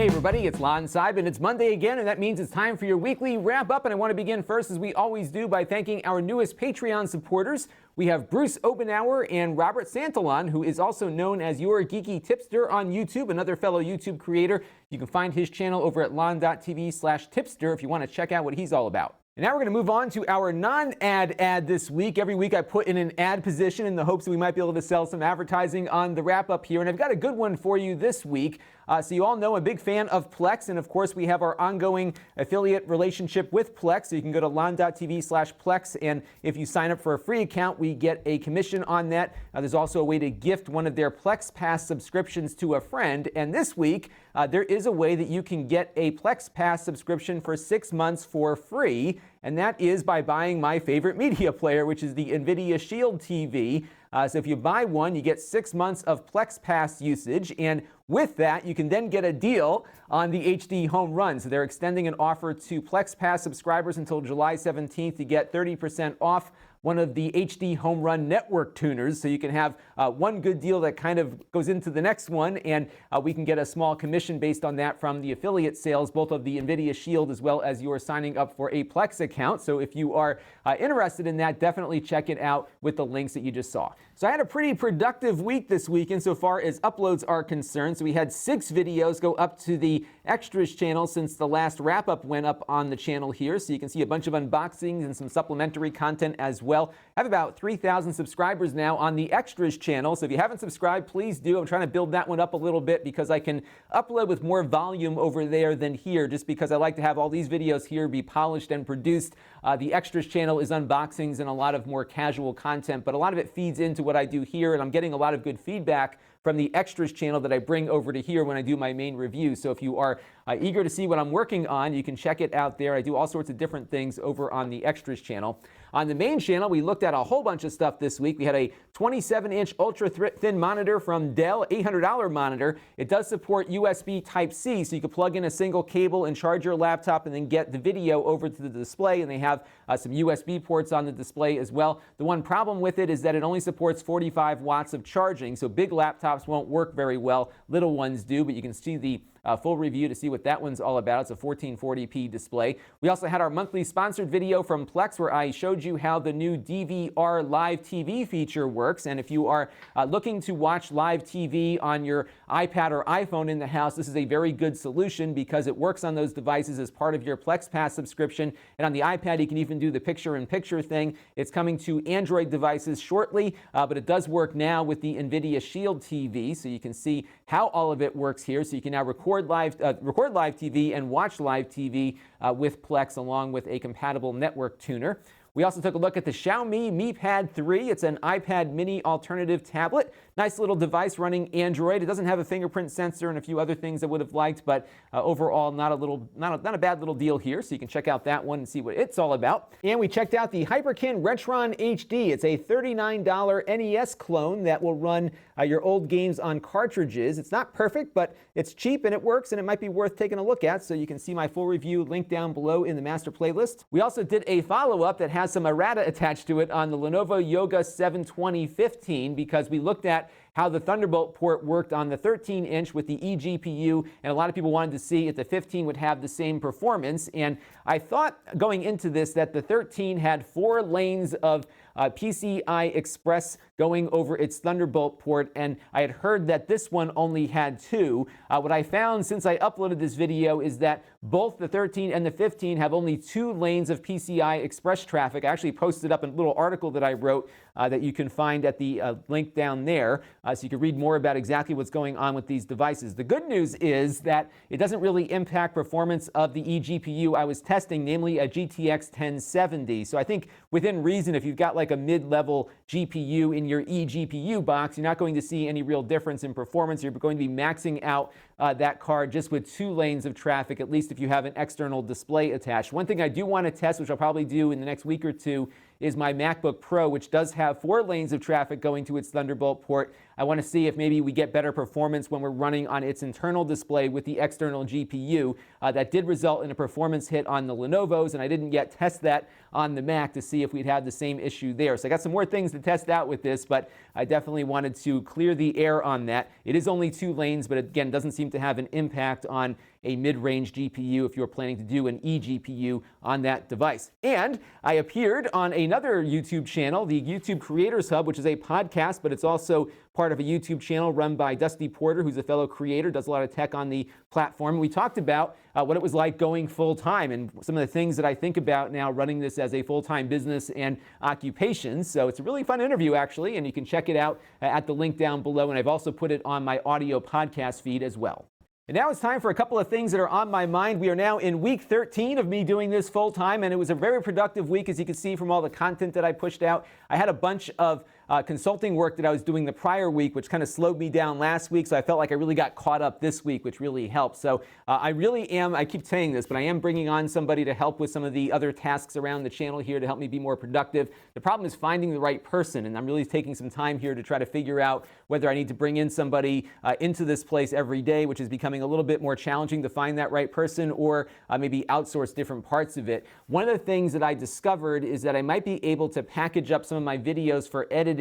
Hey everybody, it's Lon.TV, and it's Monday again, and that means it's time for your weekly wrap-up. And I want to begin first, as we always do, by thanking our newest Patreon supporters. We have Bruce Obenauer and Robert Santalon, who is also known as Your Geeky Tipster on YouTube, another fellow YouTube creator. You can find his channel over at Lon.TV/tipster if you want to check out what he's all about. And now we're going to move on to our non-ad ad this week. Every week I put in an ad position in the hopes that we might be able to sell some advertising on the wrap-up here. And I've got a good one for you this week. So you all know I'm a big fan of Plex, and of course we have our ongoing affiliate relationship with Plex. So you can go to Lon.TV/Plex, and if you sign up for a free account, we get a commission on that. There's also a way to gift one of their Plex Pass subscriptions to a friend. And this week, there is a way that you can get a Plex Pass subscription for 6 months for free, and that is by buying my favorite media player, which is the Nvidia Shield TV. So if you buy one, you get 6 months of Plex Pass usage, and with that, you can then get a deal on the HD home run. So they're extending an offer to Plex Pass subscribers until July 17th to get 30% off one of the HD home run network tuners. So you can have one good deal that kind of goes into the next one, and we can get a small commission based on that from the affiliate sales, both of the Nvidia Shield as well as your signing up for a Plex account. So if you are interested in that, definitely check it out with the links that you just saw. So I had a pretty productive week this week insofar as uploads are concerned. So we had 6 videos go up to the Extras channel since the last wrap-up went up on the channel here. So you can see a bunch of unboxings and some supplementary content as well. I have about 3,000 subscribers now on the Extras channel. So if you haven't subscribed, please do. I'm trying to build that one up a little bit because I can upload with more volume over there than here, just because I like to have all these videos here be polished and produced. The Extras channel is unboxings and a lot of more casual content, but a lot of it feeds into what I do here, and I'm getting a lot of good feedback from the Extras channel that I bring over to here when I do my main review. So if you are eager to see what I'm working on, you can check it out there. I do all sorts of different things over on the Extras channel. On the main channel, we looked at a whole bunch of stuff this week. We had a 27-inch ultra-thin monitor from Dell, $800 monitor. It does support USB Type-C, so you can plug in a single cable and charge your laptop and then get the video over to the display, and they have some USB ports on the display as well. The one problem with it is that it only supports 45 watts of charging, so big laptops won't work very well. Little ones do, but you can see the full review to see what that one's all about. It's a 1440p display. We also had our monthly sponsored video from Plex where I showed you how the new DVR live TV feature works. And if you are looking to watch live TV on your iPad or iPhone in the house, this is a very good solution because it works on those devices as part of your Plex Pass subscription. And on the iPad, you can even do the picture-in-picture thing. It's coming to Android devices shortly, but it does work now with the Nvidia Shield TV. So you can see how all of it works here. So you can now record live TV and watch live TV with Plex along with a compatible network tuner. We also took a look at the Xiaomi Mi Pad 3. It's an iPad mini alternative tablet. Nice little device running Android. It doesn't have a fingerprint sensor and a few other things I would have liked, but overall not a bad little deal here. So you can check out that one and see what it's all about. And we checked out the Hyperkin Retron HD. It's a $39 NES clone that will run your old games on cartridges. It's not perfect, but it's cheap and it works, and it might be worth taking a look at. So you can see my full review linked down below in the master playlist. We also did a follow-up that has some errata attached to it on the Lenovo Yoga 72015 because we looked at how the Thunderbolt port worked on the 13-inch with the eGPU, and a lot of people wanted to see if the 15 would have the same performance. And I thought going into this that the 13 had 4 lanes of PCI Express going over its Thunderbolt port, and I had heard that this one only had 2. What I found since I uploaded this video is that both the 13 and the 15 have only 2 lanes of PCI Express traffic. I actually posted up a little article that I wrote that you can find at the link down there, so you can read more about exactly what's going on with these devices. The good news is that it doesn't really impact performance of the eGPU I was testing, namely a GTX 1070. So I think within reason, if you've got like a mid-level GPU in your eGPU box, you're not going to see any real difference in performance. You're going to be maxing out that card just with 2 lanes of traffic, at least if you have an external display attached. One thing I do want to test, which I'll probably do in the next week or two, is my MacBook Pro, which does have 4 lanes of traffic going to its Thunderbolt port. I want to see if maybe we get better performance when we're running on its internal display with the external GPU. That did result in a performance hit on the Lenovo's, and I didn't yet test that on the Mac to see if we'd have the same issue there. So I got some more things to test out with this, but I definitely wanted to clear the air on that. It is only 2 lanes, but again, doesn't seem to have an impact on a mid-range GPU if you're planning to do an eGPU on that device. And I appeared on another YouTube channel, the YouTube Creators Hub, which is a podcast, but it's also part of a YouTube channel run by Dusty Porter, who's a fellow creator, does a lot of tech on the platform. We talked about what it was like going full-time and some of the things that I think about now running this as a full-time business and occupation. So it's a really fun interview, actually, and you can check it out at the link down below. And I've also put it on my audio podcast feed as well. And now it's time for a couple of things that are on my mind. We are now in week 13 of me doing this full time, and it was a very productive week, as you can see from all the content that I pushed out. I had a bunch of consulting work that I was doing the prior week, which kind of slowed me down last week, so I felt like I really got caught up this week, which really helped. So I really am, I keep saying this, but I am bringing on somebody to help with some of the other tasks around the channel here to help me be more productive. The problem is finding the right person, and I'm really taking some time here to try to figure out whether I need to bring in somebody into this place every day, which is becoming a little bit more challenging to find that right person, or maybe outsource different parts of it. One of the things that I discovered is that I might be able to package up some of my videos for editing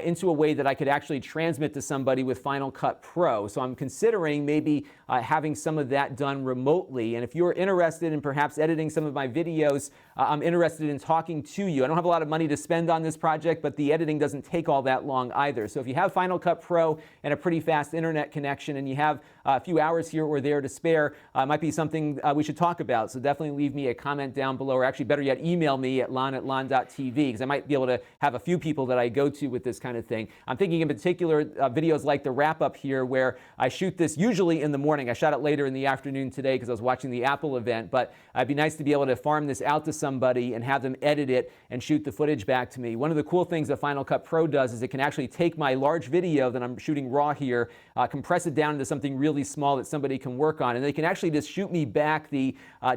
into a way that I could actually transmit to somebody with Final Cut Pro. So I'm considering maybe having some of that done remotely. And if you're interested in perhaps editing some of my videos, I'm interested in talking to you. I don't have a lot of money to spend on this project, but the editing doesn't take all that long either. So if you have Final Cut Pro and a pretty fast internet connection and you have a few hours here or there to spare, might be something we should talk about. So definitely leave me a comment down below, or actually better yet, email me at Lon@Lon.TV, because I might be able to have a few people that I go to with this kind of thing. I'm thinking in particular videos like the Wrapup here, where I shoot this usually in the morning. I shot it later in the afternoon today because I was watching the Apple event, but it'd be nice to be able to farm this out to somebody and have them edit it and shoot the footage back to me. One of the cool things that Final Cut Pro does is it can actually take my large video that I'm shooting raw here, compress it down into something really small that somebody can work on, and they can actually just shoot me back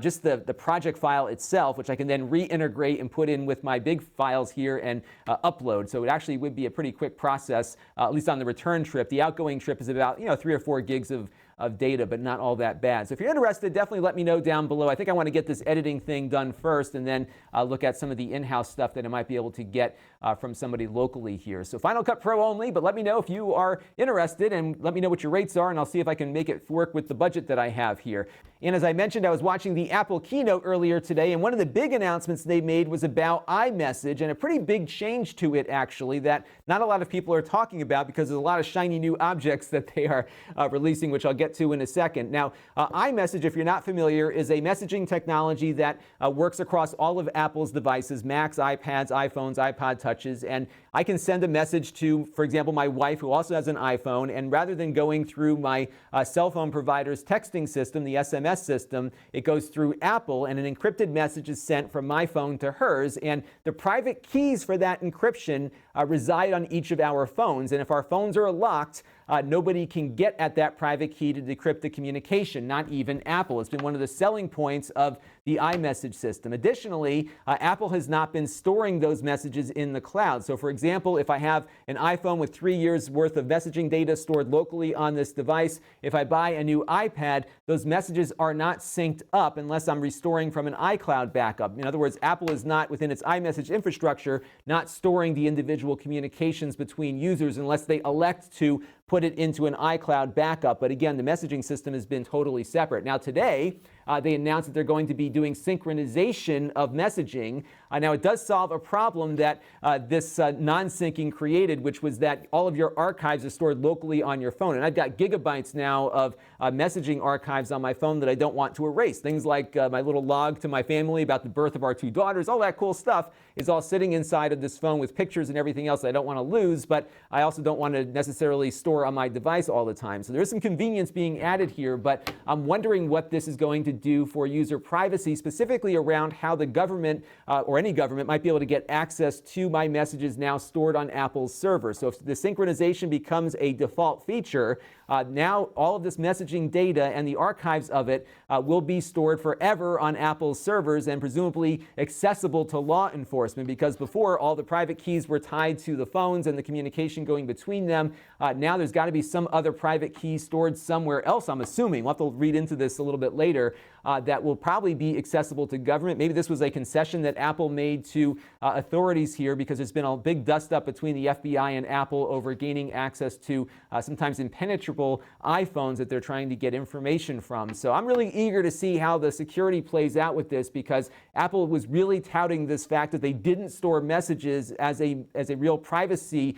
just the project file itself, which I can then reintegrate and put in with my big files here and upload. So it actually would be a pretty quick process, at least on the return trip. The outgoing trip is about 3 or 4 gigs of data, but not all that bad. So if you're interested, definitely let me know down below. I think I want to get this editing thing done first, and then look at some of the in-house stuff that I might be able to get from somebody locally here. So Final Cut Pro only, but let me know if you are interested, and let me know what your rates are, and I'll see if I can make it work with the budget that I have here. And as I mentioned, I was watching the Apple keynote earlier today, and one of the big announcements they made was about iMessage, and a pretty big change to it, actually, that not a lot of people are talking about because there's a lot of shiny new objects that they are releasing, which I'll get to in a second. Now, iMessage, if you're not familiar, is a messaging technology that works across all of Apple's devices, Macs, iPads, iPhones, iPod Touches, and I can send a message to, for example, my wife, who also has an iPhone, and rather than going through my cell phone provider's texting system, the SMS system, it goes through Apple, and an encrypted message is sent from my phone to hers, and the private keys for that encryption reside on each of our phones, and if our phones are locked, nobody can get at that private key to decrypt the communication, not even Apple. It's been one of the selling points of the iMessage system. Additionally, Apple has not been storing those messages in the cloud. So for example, if I have an iPhone with 3 years worth of messaging data stored locally on this device, if I buy a new iPad, those messages are not synced up unless I'm restoring from an iCloud backup. In other words, Apple is not, within its iMessage infrastructure, not storing the individual communications between users unless they elect to put it into an iCloud backup. But again, the messaging system has been totally separate. Now today, they announced that they're going to be doing synchronization of messaging. Now it does solve a problem that this non-syncing created, which was that all of your archives are stored locally on your phone. And I've got gigabytes now of messaging archives on my phone that I don't want to erase. Things like my little log to my family about the birth of our 2 daughters, all that cool stuff is all sitting inside of this phone with pictures and everything else that I don't want to lose, but I also don't want to necessarily store on my device all the time. So there is some convenience being added here, but I'm wondering what this is going to do for user privacy, specifically around how the government or any government might be able to get access to my messages now stored on Apple's server. So if the synchronization becomes a default feature, now all of this messaging data and the archives of it will be stored forever on Apple's servers and presumably accessible to law enforcement, because before all the private keys were tied to the phones and the communication going between them. Now there's got to be some other private key stored somewhere else, I'm assuming. We'll have to read into this a little bit later. that will probably be accessible to government. Maybe this was a concession that Apple made to authorities here, because there's been a big dust-up between the FBI and Apple over gaining access to sometimes impenetrable iPhones that they're trying to get information from. So I'm really eager to see how the security plays out with this, because Apple was really touting this fact that they didn't store messages as a real privacy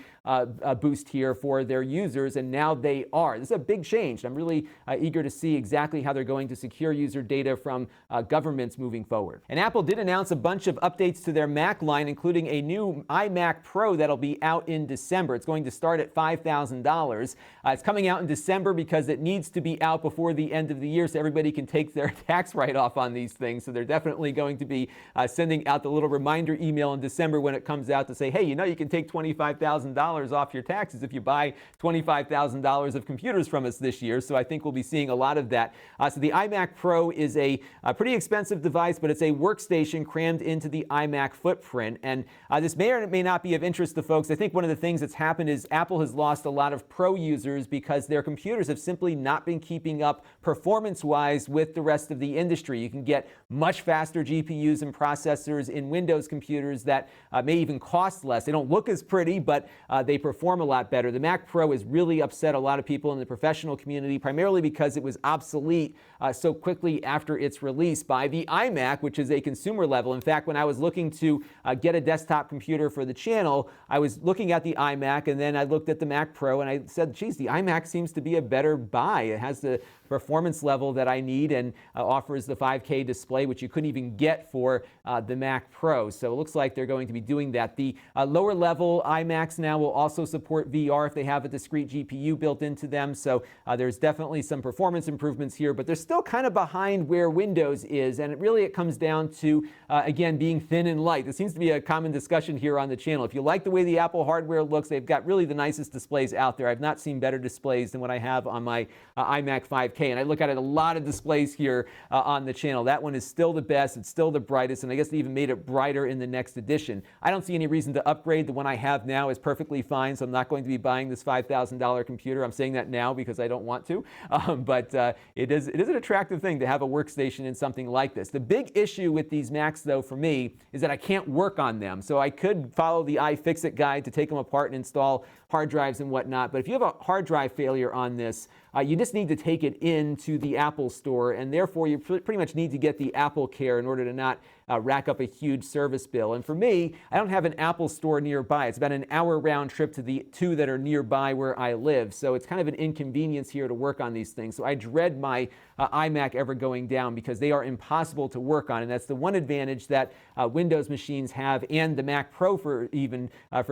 boost here for their users, and now they are. This is a big change. I'm really eager to see exactly how they're going to secure user data from governments moving forward. And Apple did announce a bunch of updates to their Mac line, including a new iMac Pro that'll be out in December. It's going to start at $5,000. It's coming out in December because it needs to be out before the end of the year so everybody can take their tax write-off on these things. So they're definitely going to be sending out the little reminder email in December when it comes out to say, hey, you know, you can take $25,000 off your taxes if you buy $25,000 of computers from us this year. So I think we'll be seeing a lot of that. So the iMac Pro is a pretty expensive device, but it's a workstation crammed into the iMac footprint. And this may or may not be of interest to folks. I think one of the things that's happened is Apple has lost a lot of Pro users because their computers have simply not been keeping up performance-wise with the rest of the industry. You can get much faster GPUs and processors in Windows computers that may even cost less. They don't look as pretty, but they perform a lot better. The Mac Pro has really upset a lot of people in the professional community, primarily because it was obsolete so quickly after its release by the iMac, which is a consumer level. In fact, when I was looking to get a desktop computer for the channel, I was looking at the iMac, and then I looked at the Mac Pro, and I said, geez, the iMac seems to be a better buy. It has the performance level that I need and offers the 5K display, which you couldn't even get for the Mac Pro. So it looks like they're going to be doing that. The lower level iMacs now will also support VR if they have a discrete GPU built into them. So there's definitely some performance improvements here, but they're still kind of behind where Windows is. And it comes down to, again, being thin and light. This seems to be a common discussion here on the channel. If you like the way the Apple hardware looks, they've got really the nicest displays out there. I've not seen better displays than what I have on my iMac 5K. And I look at it, a lot of displays here on the channel. That one is still the best. It's still the brightest. And I guess they even made it brighter in the next edition. I don't see any reason to upgrade. The one I have now is perfectly fine. So I'm not going to be buying this $5,000 computer. I'm saying that now because I don't want to. But it is an attractive thing to have a workstation in something like this. The big issue with these Macs, though, for me, is that I can't work on them. So I could follow the iFixit guide to take them apart and install hard drives and whatnot. But if you have a hard drive failure on this, you just need to take it into the Apple store, and therefore you pretty much need to get the Apple Care in order to not rack up a huge service bill. And for me, I don't have an Apple store nearby. It's about an hour round trip to the two that are nearby where I live. So it's kind of an inconvenience here to work on these things. So I dread my iMac ever going down because they are impossible to work on. And that's the one advantage that Windows machines have, and the Mac Pro for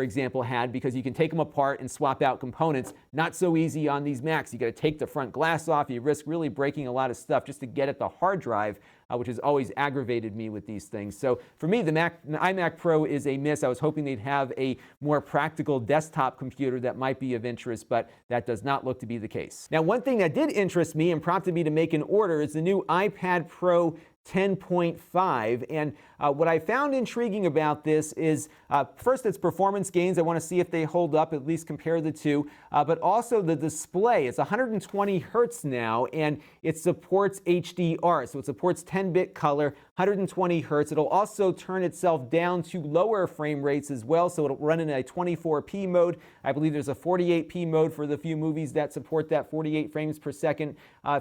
example, had, because you can take them apart and swap out components. Not so easy on these Macs. You got to take the front glass off. You risk really breaking a lot of stuff just to get at the hard drive, which has always aggravated me with these things. So for me, the iMac Pro is a miss. I was hoping they'd have a more practical desktop computer that might be of interest, but that does not look to be the case. Now, one thing that did interest me and prompted me to make an order is the new iPad Pro 10.5. And what I found intriguing about this is, first, its performance gains. I want to see if they hold up, at least compare the two, but also the display. It's 120 hertz now, and it supports HDR. So it supports 10-bit color, 120 hertz. It'll also turn itself down to lower frame rates as well, so it'll run in a 24p mode. I believe there's a 48p mode for the few movies that support that 48 frames per second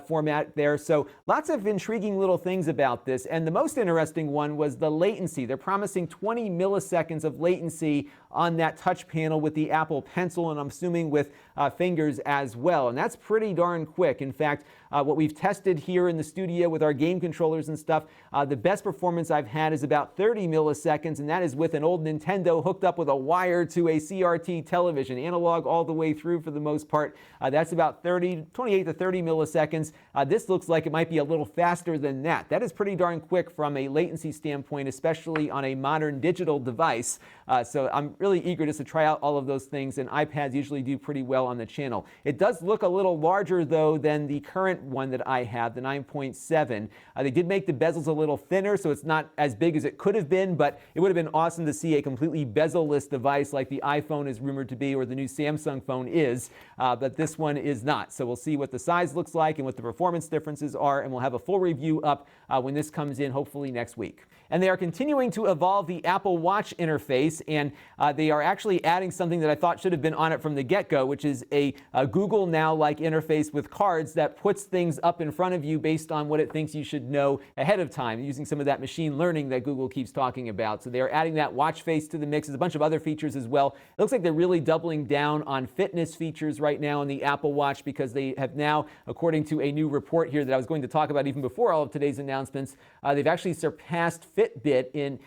format there. So lots of intriguing little things about this. And the most interesting one was the latency. They're promising 20 milliseconds of latency on that touch panel with the Apple Pencil, and I'm assuming with fingers as well. And that's pretty darn quick. In fact, what we've tested here in the studio with our game controllers and stuff, the best performance I've had is about 30 milliseconds, and that is with an old Nintendo hooked up with a wire to a CRT television, analog all the way through for the most part. That's about 28 to 30 milliseconds. This looks like it might be a little faster than that. That is pretty darn quick from a latency standpoint, especially on a modern digital device. So I'm really eager just to try out all of those things, and iPads usually do pretty well on the channel. It does look a little larger, though, than the current current one that I have, the 9.7. They did make the bezels a little thinner, so it's not as big as it could have been, but it would have been awesome to see a completely bezel-less device like the iPhone is rumored to be or the new Samsung phone is, but this one is not. So we'll see what the size looks like and what the performance differences are, and we'll have a full review up when this comes in, hopefully next week. And they are continuing to evolve the Apple Watch interface, and they are actually adding something that I thought should have been on it from the get-go, which is a Google Now-like interface with cards that puts things up in front of you based on what it thinks you should know ahead of time, using some of that machine learning that Google keeps talking about. So they are adding that watch face to the mix. There's a bunch of other features as well. It looks like they're really doubling down on fitness features right now in the Apple Watch, because they have now, according to a new report here that I was going to talk about even before all of today's announcements, they've actually surpassed Fitbit in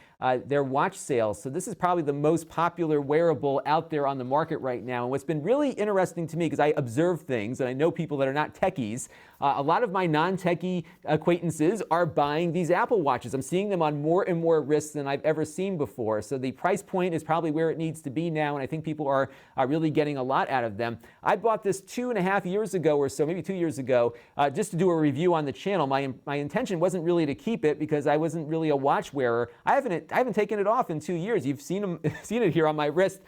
their watch sales. So this is probably the most popular wearable out there on the market right now. And what's been really interesting to me, because I observe things and I know people that are not techies, a lot of my non-techie acquaintances are buying these Apple Watches. I'm seeing them on more and more wrists than I've ever seen before. So the price point is probably where it needs to be now, and I think people are really getting a lot out of them. I bought this 2.5 years ago or so, maybe 2 years ago, just to do a review on the channel. My intention wasn't really to keep it because I wasn't really a watch wearer. I haven't taken it off in 2 years. You've seen it here on my wrist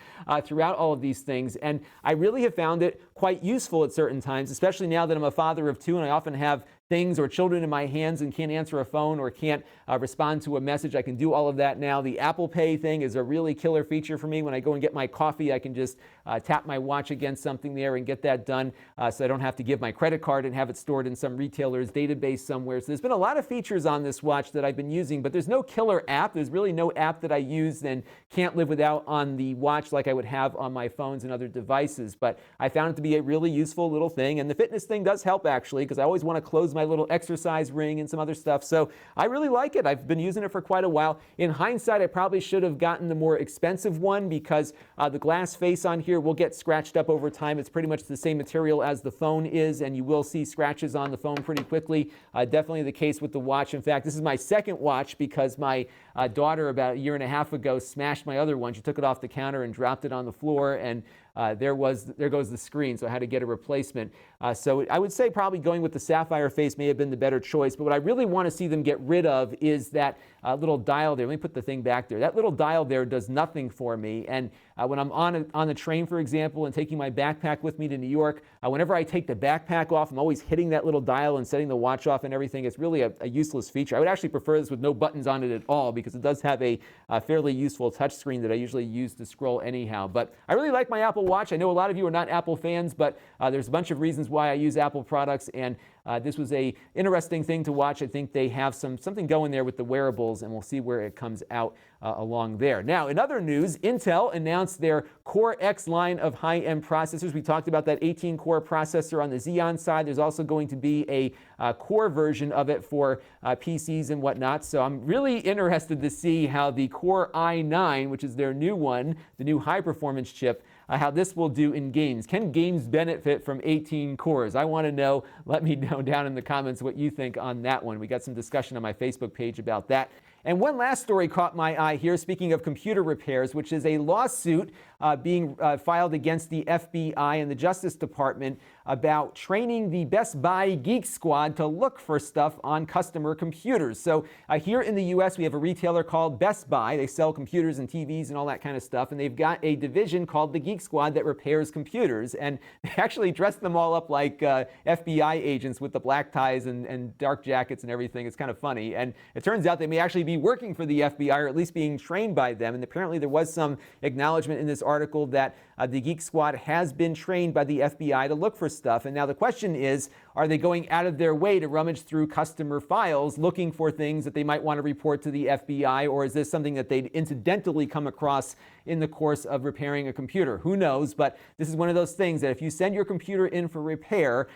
throughout all of these things, and I really have found it quite useful at certain times, especially now that I'm a father of two and I often have things or children in my hands and can't answer a phone or can't respond to a message. I can do all of that now. The Apple Pay thing is a really killer feature for me. When I go and get my coffee, I can just tap my watch against something there and get that done, so I don't have to give my credit card and have it stored in some retailer's database somewhere. So there's been a lot of features on this watch that I've been using, but there's no killer app. There's really no app that I use and can't live without on the watch like I would have on my phones and other devices. But I found it to be a really useful little thing, and the fitness thing does help actually, because I always want to close my little exercise ring and some other stuff. So I really like it. I've been using it for quite a while. In hindsight, I probably should have gotten the more expensive one, because the glass face on here will get scratched up over time. It's pretty much the same material as the phone is, and you will see scratches on the phone pretty quickly. Definitely the case with the watch. In fact, this is my second watch because my daughter about 1.5 years ago smashed my other one. She took it off the counter and dropped it on the floor, and there goes the screen, so I had to get a replacement. So I would say probably going with the sapphire face may have been the better choice, but what I really want to see them get rid of is that little dial there. Let me put the thing back there. That little dial there does nothing for me, and when I'm on the train, for example, and taking my backpack with me to New York, whenever I take the backpack off, I'm always hitting that little dial and setting the watch off and everything. It's really a useless feature. I would actually prefer this with no buttons on it at all, because it does have a fairly useful touchscreen that I usually use to scroll anyhow. But I really like my Apple Watch. I know a lot of you are not Apple fans, but there's a bunch of reasons why I use Apple products, and this was a interesting thing to watch. I think they have something going there with the wearables, and we'll see where it comes out along there. Now, in other news, Intel announced their Core X line of high-end processors. We talked about that 18-core processor on the Xeon side. There's also going to be a Core version of it for PCs and whatnot. So I'm really interested to see how the Core i9, which is their new one, the new high-performance chip, how this will do in games. Can games benefit from 18 cores? I want to know. Let me know down in the comments what you think on that one. We got some discussion on my Facebook page about that. And one last story caught my eye here, speaking of computer repairs, which is a lawsuit being filed against the FBI and the Justice Department about training the Best Buy Geek Squad to look for stuff on customer computers. So here in the U.S., we have a retailer called Best Buy. They sell computers and TVs and all that kind of stuff, and they've got a division called the Geek Squad that repairs computers, and they actually dress them all up like FBI agents with the black ties and dark jackets and everything. It's kind of funny, and it turns out they may actually be working for the FBI, or at least being trained by them, and apparently there was some acknowledgement in this article that the Geek Squad has been trained by the FBI to look for stuff. And now the question is, are they going out of their way to rummage through customer files looking for things that they might want to report to the FBI, or is this something that they'd incidentally come across in the course of repairing a computer? Who knows? But this is one of those things that if you send your computer in for repair,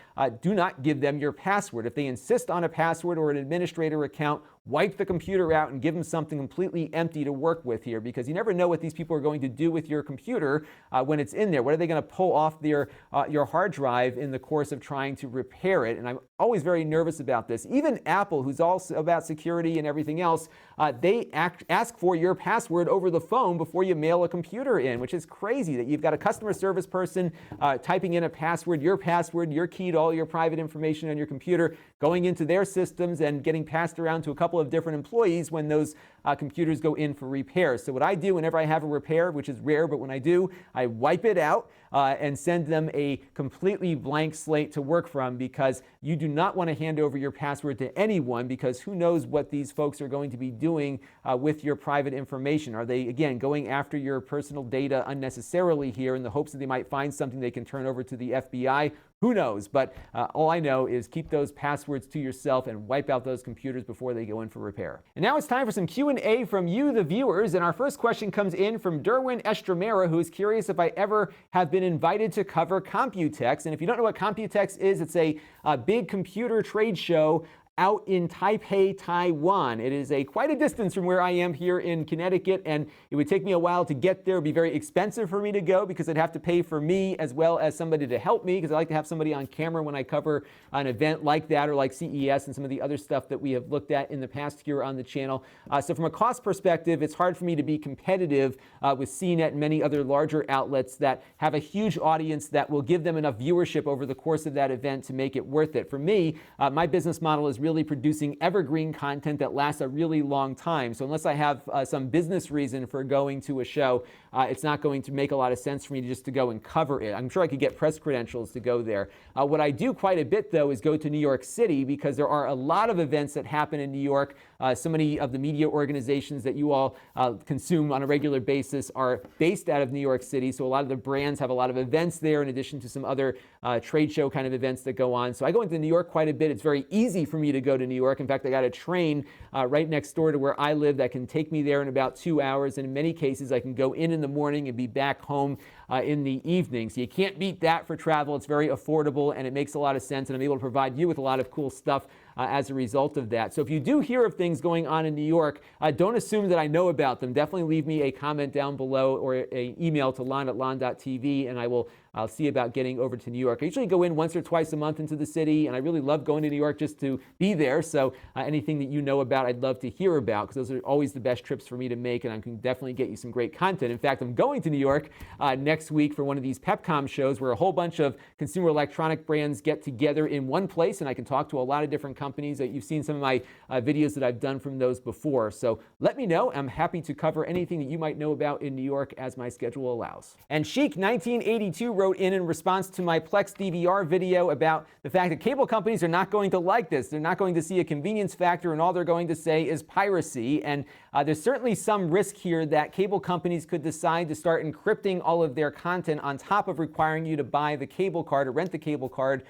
do not give them your password. If they insist on a password or an administrator account, wipe the computer out and give them something completely empty to work with here, because you never know what these people are going to do with your computer when it's in there. What are they going to pull off your hard drive in the course of trying to repair it? And I'm always very nervous about this. Even Apple, who's also about security and everything else, they ask for your password over the phone before you mail a computer in, which is crazy that you've got a customer service person typing in a password, your key to all your private information on your computer, going into their systems and getting passed around to a couple of different employees when those computers go in for repairs. So what I do whenever I have a repair, which is rare, but when I do, I wipe it out and send them a completely blank slate to work from, because you do not want to hand over your password to anyone, because who knows what these folks are going to be doing with your private information. Are they, again, going after your personal data unnecessarily here in the hopes that they might find something they can turn over to the FBI? Who knows? But all I know is keep those passwords to yourself and wipe out those computers before they go in for repair. And now it's time for some Q&A from you, the viewers. And our first question comes in from Derwin Estremera, who is curious if I ever have been invited to cover Computex. And if you don't know what Computex is, it's a big computer trade show out in Taipei, Taiwan. It is quite a distance from where I am here in Connecticut, and it would take me a while to get there. It would be very expensive for me to go because I'd have to pay for me as well as somebody to help me, because I like to have somebody on camera when I cover an event like that, or like CES and some of the other stuff that we have looked at in the past here on the channel. So from a cost perspective, it's hard for me to be competitive with CNET and many other larger outlets that have a huge audience that will give them enough viewership over the course of that event to make it worth it. For me, my business model is really producing evergreen content that lasts a really long time. So unless I have some business reason for going to a show, it's not going to make a lot of sense for me just to go and cover it. I'm sure I could get press credentials to go there. What I do quite a bit, though, is go to New York City, because there are a lot of events that happen in New York. So many of the media organizations that you all consume on a regular basis are based out of New York City. So a lot of the brands have a lot of events there, in addition to some other trade show kind of events that go on. So I go into New York quite a bit. It's very easy for me to go to New York. In fact, I got a train right next door to where I live that can take me there in about 2 hours. And in many cases, I can go in the morning and be back home in the evening. So you can't beat that for travel. It's very affordable and it makes a lot of sense. And I'm able to provide you with a lot of cool stuff as a result of that. So if you do hear of things going on in New York, don't assume that I know about them. Definitely leave me a comment down below or an email to Lon@Lon.TV, and I'll see about getting over to New York. I usually go in once or twice a month into the city, and I really love going to New York just to be there. So anything that you know about, I'd love to hear about, because those are always the best trips for me to make, and I can definitely get you some great content. In fact, I'm going to New York next week for one of these PepCom shows where a whole bunch of consumer electronic brands get together in one place, and I can talk to a lot of different companies. That you've seen some of my videos that I've done from those before. So let me know. I'm happy to cover anything that you might know about in New York as my schedule allows. And Chic1982 wrote in response to my Plex DVR video about the fact that cable companies are not going to like this. They're not going to see a convenience factor, and all they're going to say is piracy. And there's certainly some risk here that cable companies could decide to start encrypting all of their content on top of requiring you to buy the cable card or rent the cable card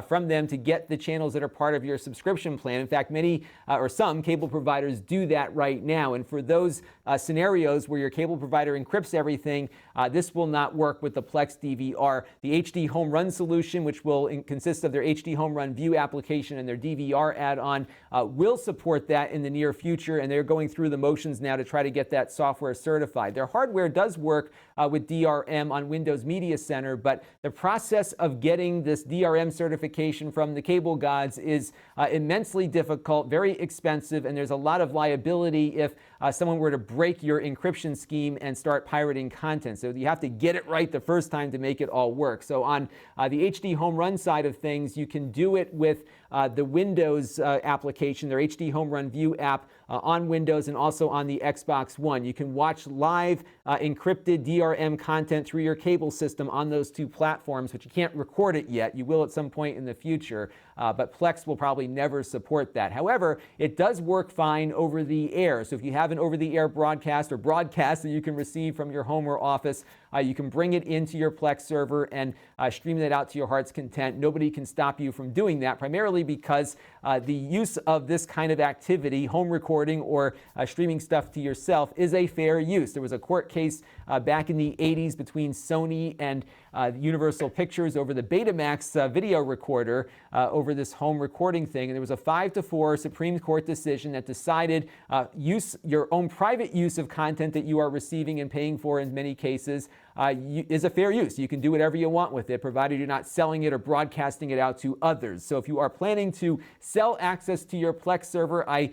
from them to get the channels that are part of your subscription plan. In fact, many or some cable providers do that right now. And for those scenarios where your cable provider encrypts everything, this will not work with the Plex DVR. The HD Home Run solution, which will consist of their HD Home Run View application and their DVR add-on, will support that in the near future, and they're going through the motions now to try to get that software certified. Their hardware does work with DRM on Windows Media Center, but the process of getting this DRM certification from the cable gods is immensely difficult, very expensive, and there's a lot of liability if someone were to break your encryption scheme and start pirating content. So you have to get it right the first time to make it all work. So on the HD Home Run side of things, you can do it with the Windows application, their HD Home Run View app on Windows and also on the Xbox One. You can watch live encrypted DRM content through your cable system on those two platforms, but you can't record it yet. You will at some point in the future, but Plex will probably never support that. However, it does work fine over the air. So if you have an over-the-air broadcast or broadcast that you can receive from your home or office, you can bring it into your Plex server and stream that out to your heart's content. Nobody can stop you from doing that, primarily because the use of this kind of activity, home recording or streaming stuff to yourself, is a fair use. There was a court case back in the 80s between Sony and Universal Pictures over the Betamax video recorder over this home recording thing. And there was a 5-4 Supreme Court decision that decided your own private use of content that you are receiving and paying for in many cases is a fair use. You can do whatever you want with it, provided you're not selling it or broadcasting it out to others. So if you are planning to sell access to your Plex server, I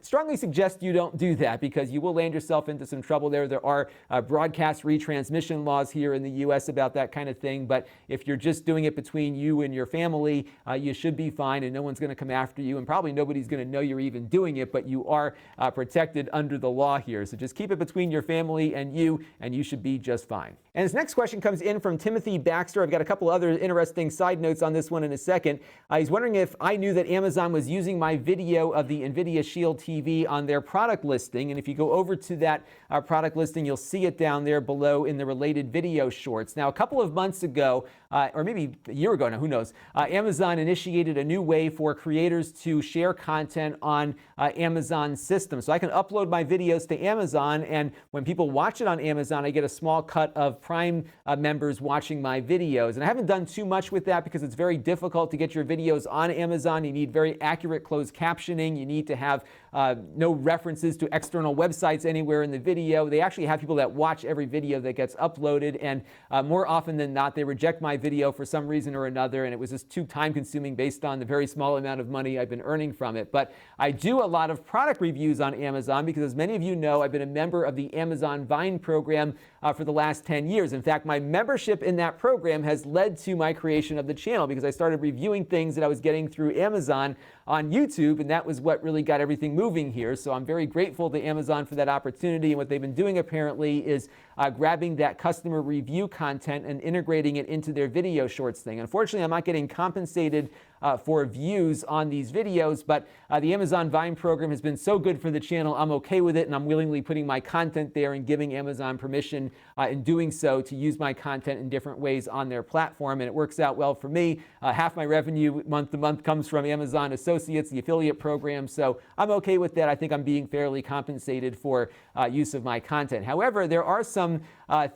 strongly suggest you don't do that, because you will land yourself into some trouble there. There are broadcast retransmission laws here in the U.S. about that kind of thing. But if you're just doing it between you and your family, you should be fine, and no one's going to come after you, and probably nobody's going to know you're even doing it, but you are protected under the law here. So just keep it between your family and you should be just fine. And this next question comes in from Timothy Baxter. I've got a couple other interesting side notes on this one in a second. He's wondering if I knew that Amazon was using my video of the Nvidia Shield TV on their product listing. And if you go over to that product listing, you'll see it down there below in the related video shorts. Now, a couple of months ago, or maybe a year ago now, who knows, Amazon initiated a new way for creators to share content on Amazon systems. So I can upload my videos to Amazon, and when people watch it on Amazon, I get a small cut of Prime members watching my videos. And I haven't done too much with that because it's very difficult to get your videos on Amazon. You need very accurate closed captioning. You need to have no references to external websites anywhere in the video. They actually have people that watch every video that gets uploaded, and more often than not, they reject my video for some reason or another, and it was just too time-consuming based on the very small amount of money I've been earning from it. But I do a lot of product reviews on Amazon because, as many of you know, I've been a member of the Amazon Vine program for the last 10 years. In fact, my membership in that program has led to my creation of the channel, because I started reviewing things that I was getting through Amazon on YouTube, and that was what really got everything moving here. So I'm very grateful to Amazon for that opportunity, and what they've been doing apparently is grabbing that customer review content and integrating it into their video shorts thing. Unfortunately, I'm not getting compensated for views on these videos, but the Amazon Vine program has been so good for the channel, I'm okay with it, and I'm willingly putting my content there and giving Amazon permission in doing so to use my content in different ways on their platform, and it works out well for me. Half my revenue month to month comes from Amazon Associates, the affiliate program, so I'm okay with that. I think I'm being fairly compensated for use of my content. However, there are some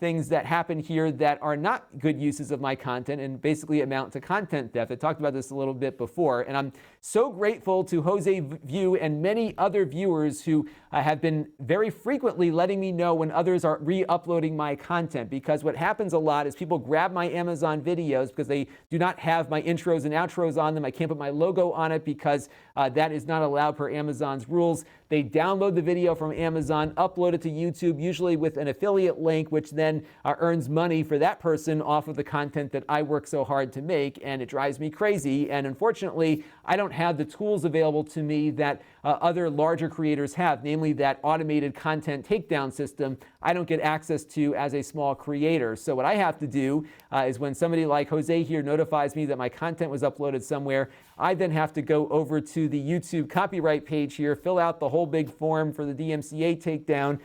things that happen here that are not good uses of my content and basically amount to content theft. I talked about this a little bit before, and I'm so grateful to Jose View and many other viewers who have been very frequently letting me know when others are re-uploading my content, because what happens a lot is people grab my Amazon videos because they do not have my intros and outros on them. I can't put my logo on it because that is not allowed per Amazon's rules. They download the video from Amazon, upload it to YouTube, usually with an affiliate link, which then earns money for that person off of the content that I work so hard to make, and it drives me crazy. And unfortunately, I don't have the tools available to me that other larger creators have, namely that automated content takedown system I don't get access to as a small creator. So what I have to do is, when somebody like Jose here notifies me that my content was uploaded somewhere, I then have to go over to the YouTube copyright page here, fill out the whole big form for the DMCA takedown,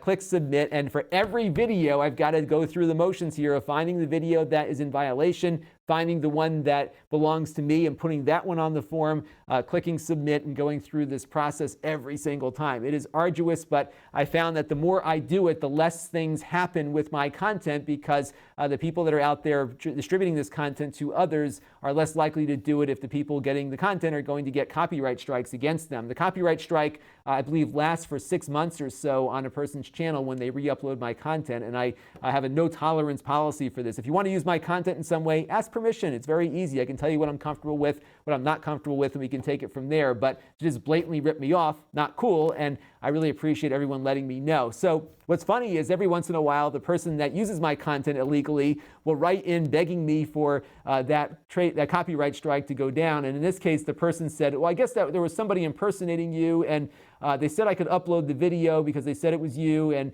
click submit, and for every video I've got to go through the motions here of finding the video that is in violation, finding the one that belongs to me and putting that one on the form, clicking submit, and going through this process every single time. It is arduous, but I found that the more I do it, the less things happen with my content, because the people that are out there distributing this content to others are less likely to do it if the people getting the content are going to get copyright strikes against them. The copyright strike, I believe, lasts for 6 months or so on a person's channel when they re-upload my content, and I have a no tolerance policy for this. If you want to use my content in some way, ask permission. It's very easy. I can tell you what I'm comfortable with, what I'm not comfortable with, and we can take it from there. But to just blatantly rip me off, not cool, and I really appreciate everyone letting me know. So what's funny is, every once in a while, the person that uses my content illegally will write in begging me for that copyright strike to go down. And in this case, the person said, well, I guess that there was somebody impersonating you, and they said I could upload the video because they said it was you, and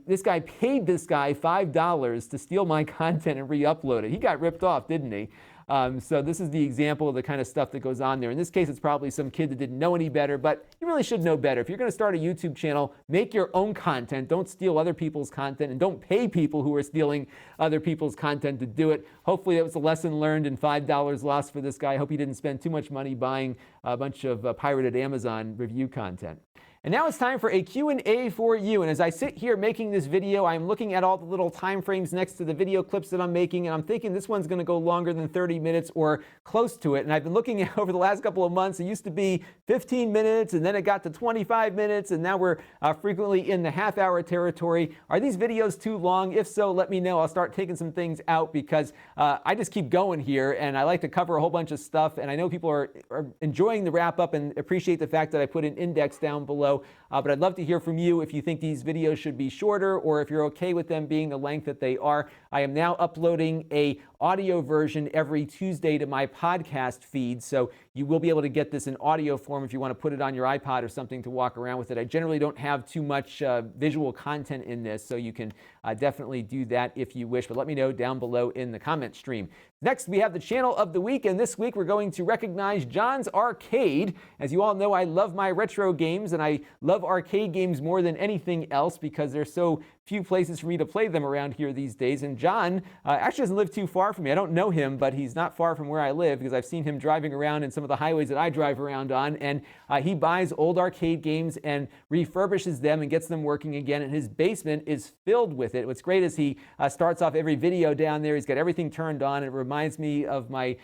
this guy paid this guy $5 to steal my content and re-upload it. He got ripped off, didn't he? So this is the example of the kind of stuff that goes on there. In this case, it's probably some kid that didn't know any better, but you really should know better. If you're going to start a YouTube channel, make your own content. Don't steal other people's content, and don't pay people who are stealing other people's content to do it. Hopefully that was a lesson learned and $5 lost for this guy. I hope he didn't spend too much money buying a bunch of pirated Amazon review content. And now it's time for a Q&A for you. And as I sit here making this video, I'm looking at all the little time frames next to the video clips that I'm making, and I'm thinking this one's going to go longer than 30 minutes or close to it. And I've been looking at over the last couple of months, it used to be 15 minutes, and then it got to 25 minutes, and now we're frequently in the half-hour territory. Are these videos too long? If so, let me know. I'll start taking some things out because I just keep going here, and I like to cover a whole bunch of stuff, and I know people are enjoying the wrap-up and appreciate the fact that I put an index down below. But I'd love to hear from you if you think these videos should be shorter or if you're okay with them being the length that they are. I am now uploading a audio version every Tuesday to my podcast feed, so you will be able to get this in audio form if you want to put it on your iPod or something to walk around with it. I generally don't have too much visual content in this, so you can definitely do that if you wish, but let me know down below in the comment stream. Next, we have the channel of the week, and this week we're going to recognize John's Arcade. As you all know, I love my retro games, and I love arcade games more than anything else because there's so few places for me to play them around here these days. And John actually doesn't live too far from me. I don't know him, but he's not far from where I live because I've seen him driving around in some of the highways that I drive around on. And he buys old arcade games and refurbishes them and gets them working again. And his basement is filled with it. What's great is he starts off every video down there. He's got everything turned on. It reminds me of my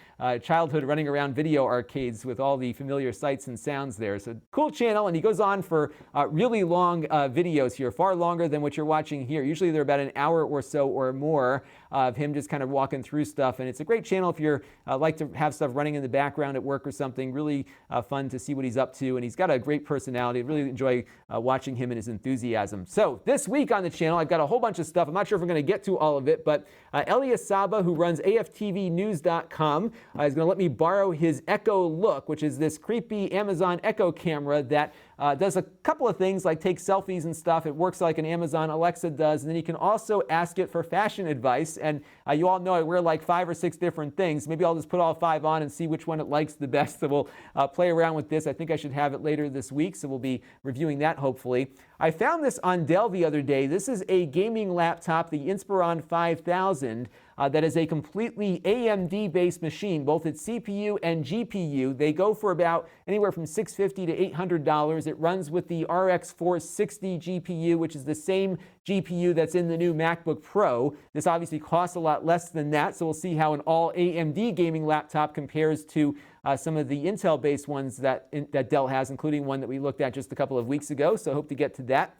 childhood running around video arcades with all the familiar sights and sounds there. So cool channel. And he goes on for really long videos here, far longer than what you're watching here. Usually they're about an hour or so or more of him just kind of walking through stuff. And it's a great channel if you're like to have stuff running in the background at work or something. Really fun to see what he's up to. And he's got a great personality. I really enjoy watching him and his enthusiasm. So this week on the channel, I've got a whole bunch of stuff. I'm not sure if we're going to get to all of it, but Elias Saba, who runs AFTVnews.com, is going to let me borrow his Echo Look, which is this creepy Amazon Echo camera that does a couple of things like take selfies and stuff. It works like an Amazon Alexa does. And then you can also ask it for fashion advice. And you all know I wear like 5 or 6 different things. Maybe I'll just put all 5 on and see which one it likes the best. So we'll play around with this. I think I should have it later this week. So we'll be reviewing that hopefully. I found this on Dell the other day. This is a gaming laptop, the Inspiron 5000. That is a completely AMD-based machine, both its CPU and GPU. They go for about anywhere from $650 to $800. It runs with the RX 460 GPU, which is the same GPU that's in the new MacBook Pro. This obviously costs a lot less than that, so we'll see how an all AMD gaming laptop compares to some of the Intel-based ones that Dell has, including one that we looked at just a couple of weeks ago, so hope to get to that.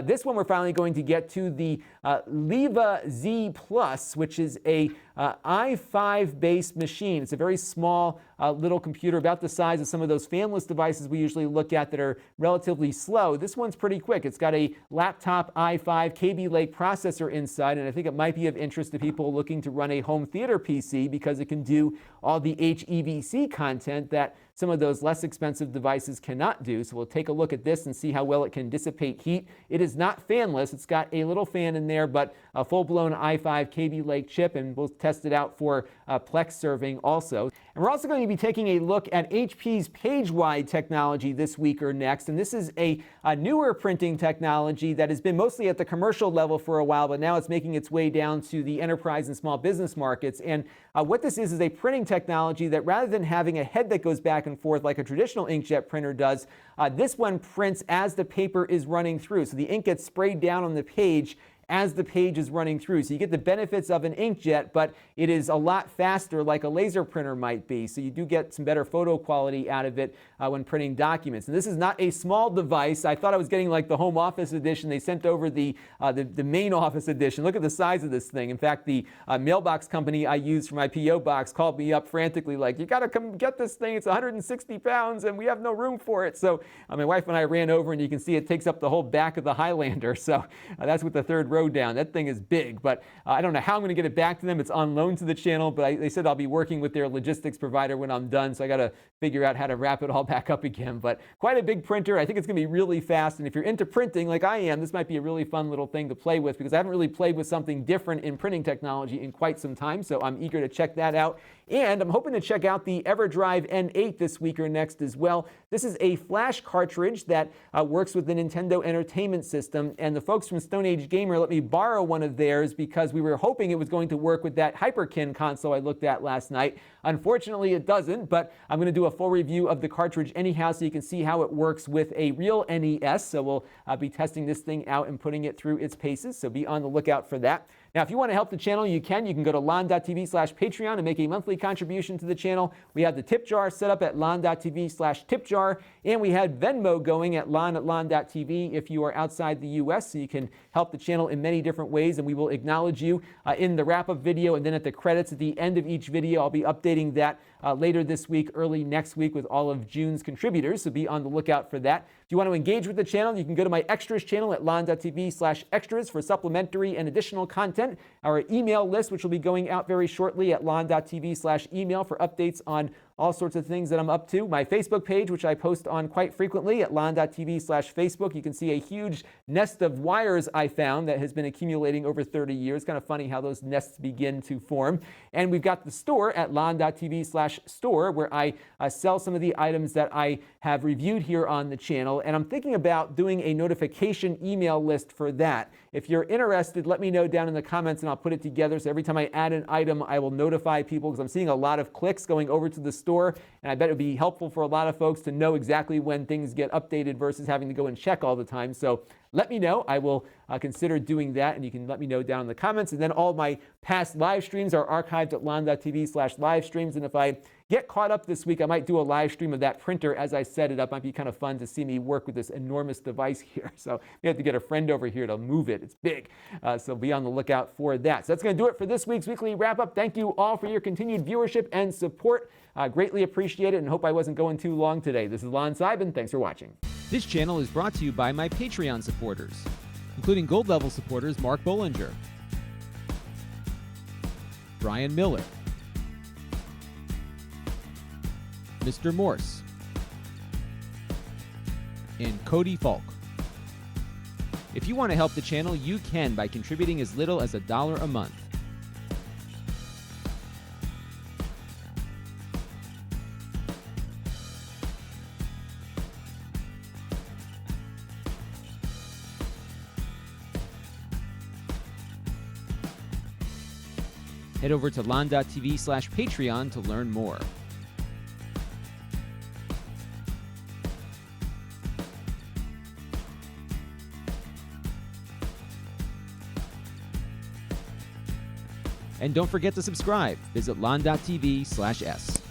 This one we're finally going to get to the Leva Z Plus, which is a i5-based machine. It's a very small little computer, about the size of some of those fanless devices we usually look at that are relatively slow. This one's pretty quick. It's got a laptop i5 Kaby Lake processor inside, and I think it might be of interest to people looking to run a home theater PC because it can do all the HEVC content that some of those less expensive devices cannot do. So we'll take a look at this and see how well it can dissipate heat. It is not fanless. It's got a little fan in there, but a full-blown i5 Kaby Lake chip, and we'll test it out for Plex serving also. And we're also going to be taking a look at HP's page-wide technology this week or next. And this is a newer printing technology that has been mostly at the commercial level for a while, but now it's making its way down to the enterprise and small business markets. And what this is a printing technology that rather than having a head that goes back and forth like a traditional inkjet printer does, this one prints as the paper is running through. So the ink gets sprayed down on the page as the page is running through. So you get the benefits of an inkjet, but it is a lot faster like a laser printer might be. So you do get some better photo quality out of it when printing documents. And this is not a small device. I thought I was getting like the home office edition. They sent over the main office edition. Look at the size of this thing. In fact, the mailbox company I use for my P.O. box called me up frantically like, you got to come get this thing. It's 160 pounds and we have no room for it. So my wife and I ran over, and you can see it takes up the whole back of the Highlander. So that's with the third row down. That thing is big, but I don't know how I'm going to get it back to them. It's on loan to the channel, but they said I'll be working with their logistics provider when I'm done, so I got to figure out how to wrap it all back up again. But quite a big printer. I think it's going to be really fast, and if you're into printing like I am, this might be a really fun little thing to play with because I haven't really played with something different in printing technology in quite some time, so I'm eager to check that out And I'm hoping to check out the EverDrive N8 this week or next as well. This is a flash cartridge that works with the Nintendo Entertainment System, and the folks from Stone Age Gamer let me borrow one of theirs because we were hoping it was going to work with that Hyperkin console I looked at last night. Unfortunately, it doesn't, but I'm going to do a full review of the cartridge anyhow so you can see how it works with a real NES. So we'll be testing this thing out and putting it through its paces, so be on the lookout for that. Now, if you want to help the channel, you can. You can go to Lon.TV/Patreon and make a monthly contribution to the channel. We have the tip jar set up at Lon.TV/tipjar, and we had Venmo going at Lon@Lon.TV if you are outside the U.S., so you can help the channel in many different ways, and we will acknowledge you in the wrap-up video, and then at the credits at the end of each video. I'll be updating that later this week, early next week with all of June's contributors, so be on the lookout for that. If you want to engage with the channel, you can go to my extras channel at Lon.TV/extras for supplementary and additional content. Our email list, which will be going out very shortly at Lon.TV/email for updates on all sorts of things that I'm up to. My Facebook page, which I post on quite frequently at Lon.TV/Facebook. You can see a huge nest of wires I found that has been accumulating over 30 years. Kind of funny how those nests begin to form. And we've got the store at Lon.TV/store, where I sell some of the items that I have reviewed here on the channel. And I'm thinking about doing a notification email list for that. If you're interested, let me know down in the comments and I'll put it together. So every time I add an item, I will notify people, because I'm seeing a lot of clicks going over to the store, and I bet it would be helpful for a lot of folks to know exactly when things get updated versus having to go and check all the time. So let me know. I will consider doing that, and you can let me know down in the comments. And then all my past live streams are archived at Lon.TV/live streams. And if I get caught up this week, I might do a live stream of that printer as I set it up. Might be kind of fun to see me work with this enormous device here. So we have to get a friend over here to move it. It's big. So be on the lookout for that. So that's going to do it for this week's weekly wrap-up. Thank you all for your continued viewership and support. Greatly appreciate it, and hope I wasn't going too long today. This is Lon.Simon. Thanks for watching. This channel is brought to you by my Patreon supporters, including gold level supporters Mark Bollinger, Brian Miller, Mr. Morse, and Cody Falk. If you want to help the channel, you can by contributing as little as $1 a month. Head over to Lon.TV/Patreon to learn more. And don't forget to subscribe. Visit Lon.TV/S.